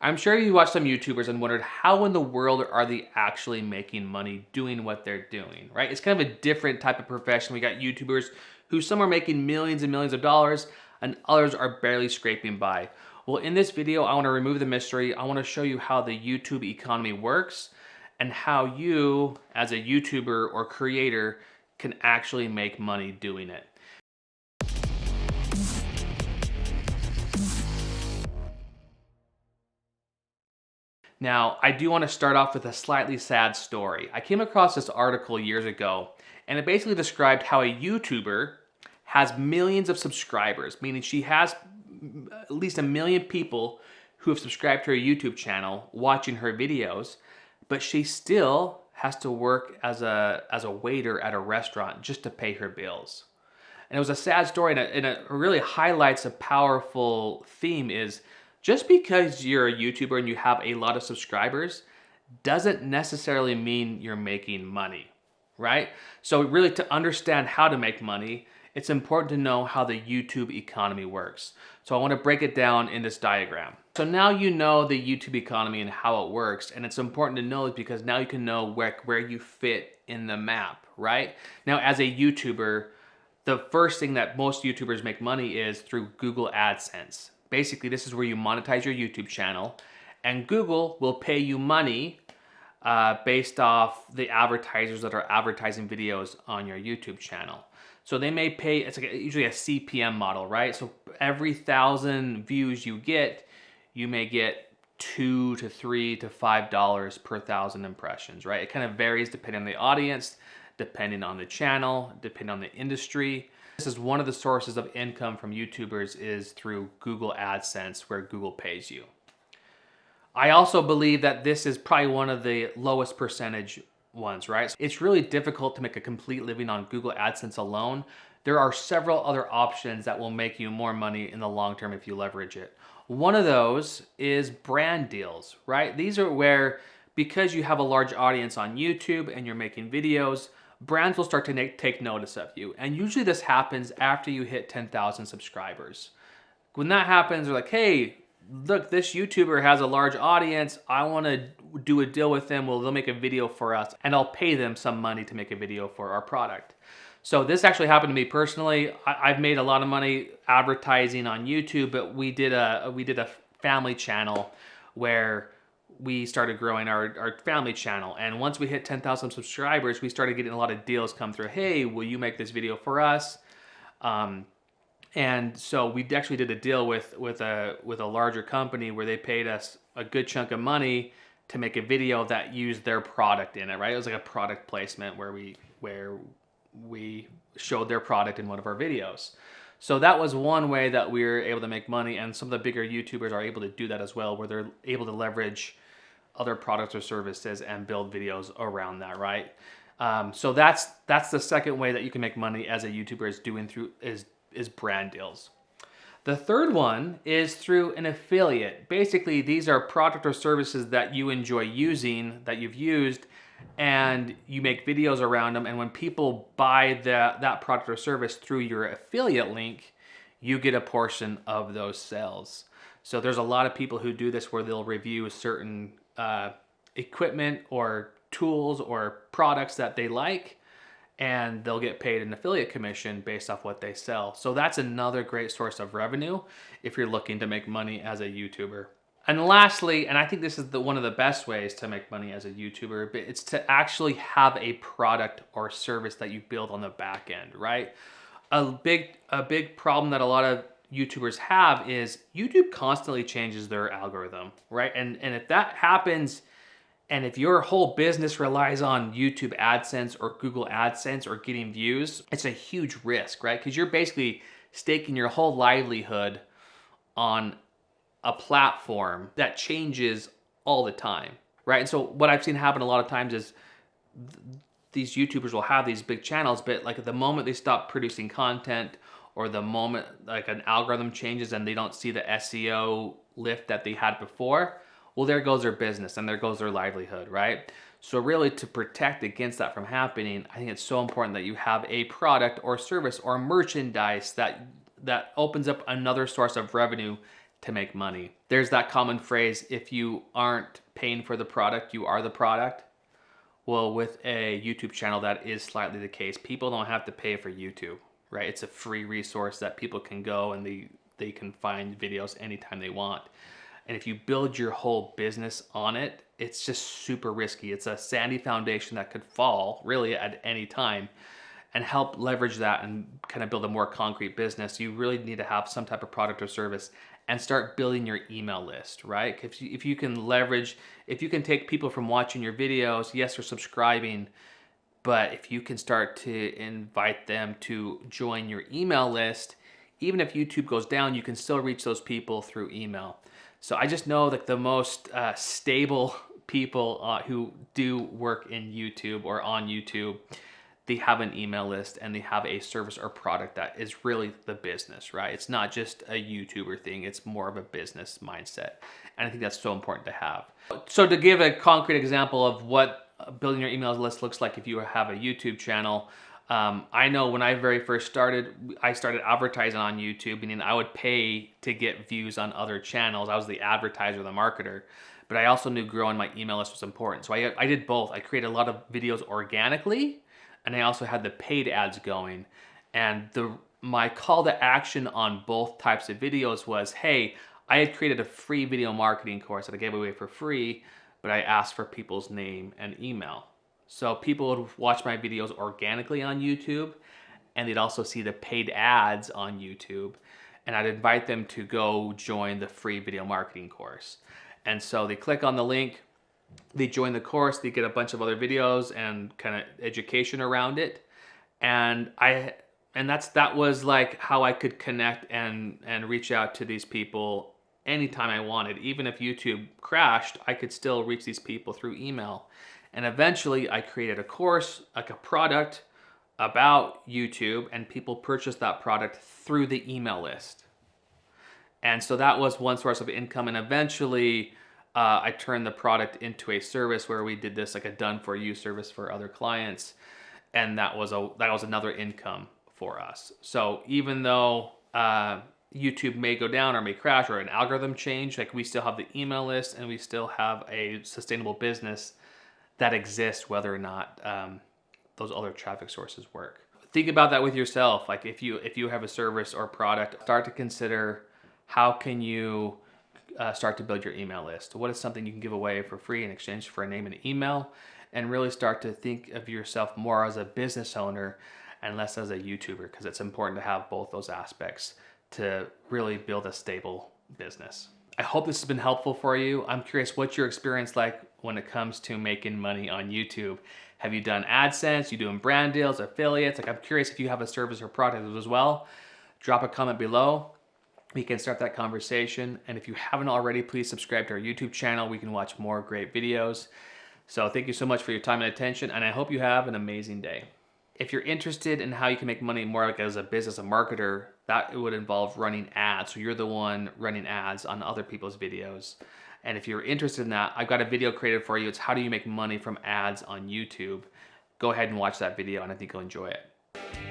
I'm sure you watched some YouTubers and wondered how in the world are they actually making money doing what they're doing, right? It's kind of a different type of profession. We got YouTubers who some are making millions and millions of dollars and others are barely scraping by. Well, in this video, I want to remove the mystery. I want to show you how the YouTube economy works and how you, as a YouTuber or creator, can actually make money doing it. Now, I do want to start off with a slightly sad story. I came across this article years ago, and it basically described how a YouTuber has millions of subscribers, meaning she has at least 1 million people who have subscribed to her YouTube channel watching her videos, but she still has to work as a waiter at a restaurant just to pay her bills. And it was a sad story, and it really highlights a powerful theme is just because you're a YouTuber and you have a lot of subscribers doesn't necessarily mean you're making money, right? So really, to understand how to make money, it's important to know how the YouTube economy works. So I want to break it down in this diagram. So now you know the YouTube economy and how it works, and it's important to know it because now you can know where you fit in the map, right? Now, as a YouTuber, the first thing that most YouTubers make money is through Google AdSense. Basically, this is where you monetize your YouTube channel, and Google will pay you money based off the advertisers that are advertising videos on your YouTube channel. So they may pay, it's like usually a CPM model, right? So every 1,000 views you get, you may get $2 to $3 to $5 per 1,000 impressions, right? It kind of varies depending on the audience, depending on the channel, depending on the industry. This is one of the sources of income from YouTubers is through Google AdSense, where Google pays you. I also believe that this is probably one of the lowest percentage ones, right? It's really difficult to make a complete living on Google AdSense alone. There are several other options that will make you more money in the long term if you leverage it. One of those is brand deals, right? These are where, because you have a large audience on YouTube and you're making videos, brands will start to take notice of you. And usually this happens after you hit 10,000 subscribers. When that happens, they're like, hey, look, this YouTuber has a large audience. I want to do a deal with them. Well, they'll make a video for us and I'll pay them some money to make a video for our product. So this actually happened to me personally. I've made a lot of money advertising on YouTube, but we did a family channel where we started growing our family channel. And once we hit 10,000 subscribers, we started getting a lot of deals come through. Hey, will you make this video for us? And so we actually did a deal with a larger company where they paid us a good chunk of money to make a video that used their product in it, right? It was like a product placement where we showed their product in one of our videos. So that was one way that we were able to make money, and some of the bigger YouTubers are able to do that as well, where they're able to leverage other products or services and build videos around that, right? So that's the second way that you can make money as a YouTuber is brand deals. The third one is through an affiliate. Basically, these are product or services that you enjoy using, that you've used, and you make videos around them. And when people buy that product or service through your affiliate link, you get a portion of those sales. So there's a lot of people who do this where they'll review certain equipment or tools or products that they like, and they'll get paid an affiliate commission based off what they sell. So that's another great source of revenue if you're looking to make money as a YouTuber. And lastly, and I think this is one of the best ways to make money as a YouTuber, but it's to actually have a product or service that you build on the back end, right? A big problem that a lot of YouTubers have is YouTube constantly changes their algorithm, right? And if that happens, and if your whole business relies on YouTube AdSense or Google AdSense or getting views, it's a huge risk, right? Because you're basically staking your whole livelihood on a platform that changes all the time, right? And so what I've seen happen a lot of times is these YouTubers will have these big channels, but like at the moment they stop producing content, or the moment like an algorithm changes and they don't see the SEO lift that they had before, well, there goes their business and there goes their livelihood, right? So really, to protect against that from happening, I think it's so important that you have a product or service or merchandise that opens up another source of revenue to make money. There's that common phrase, if you aren't paying for the product, you are the product. Well, with a YouTube channel, that is slightly the case. People don't have to pay for YouTube, right? It's a free resource that people can go and they can find videos anytime they want. And if you build your whole business on it, it's just super risky. It's a sandy foundation that could fall really at any time. And help leverage that and kind of build a more concrete business, you really need to have some type of product or service and start building your email list, right? If you can leverage, if you can take people from watching your videos, yes, they're subscribing, but if you can start to invite them to join your email list, even if YouTube goes down, you can still reach those people through email. So I just know that the most stable people who do work in YouTube or on YouTube, they have an email list and they have a service or product that is really the business, right? It's not just a YouTuber thing, it's more of a business mindset. And I think that's so important to have. So to give a concrete example of what building your email list looks like if you have a YouTube channel, I know when I very first started, I started advertising on YouTube, meaning I would pay to get views on other channels. I was the advertiser, the marketer. But I also knew growing my email list was important. So I did both. I created a lot of videos organically, and I also had the paid ads going. And my call to action on both types of videos was, hey, I had created a free video marketing course that I gave away for free, but I asked for people's name and email. So people would watch my videos organically on YouTube, and they'd also see the paid ads on YouTube. And I'd invite them to go join the free video marketing course. And so they click on the link, they join the course, they get a bunch of other videos and kind of education around it. And that was like how I could connect and reach out to these people anytime I wanted. Even if YouTube crashed, I could still reach these people through email. And eventually I created a course, like a product about YouTube, and people purchased that product through the email list. And so that was one source of income. And eventually I turned the product into a service where we did this like a done for you service for other clients. And that was another income for us. So even though YouTube may go down or may crash or an algorithm change, like we still have the email list and we still have a sustainable business that exists whether or not those other traffic sources work. Think about that with yourself. Like if you have a service or product, start to consider how can you start to build your email list. What is something you can give away for free in exchange for a name and an email, and really start to think of yourself more as a business owner and less as a YouTuber, because it's important to have both those aspects to really build a stable business. I hope this has been helpful for you. I'm curious, what's your experience like when it comes to making money on YouTube? Have you done AdSense? You doing brand deals, affiliates? Like, I'm curious if you have a service or product as well. Drop a comment below. We can start that conversation. And if you haven't already, please subscribe to our YouTube channel. We can watch more great videos. So thank you so much for your time and attention, and I hope you have an amazing day. If you're interested in how you can make money more like as a business, a marketer, that would involve running ads. So you're the one running ads on other people's videos. And if you're interested in that, I've got a video created for you. It's how do you make money from ads on YouTube. Go ahead and watch that video, and I think you'll enjoy it.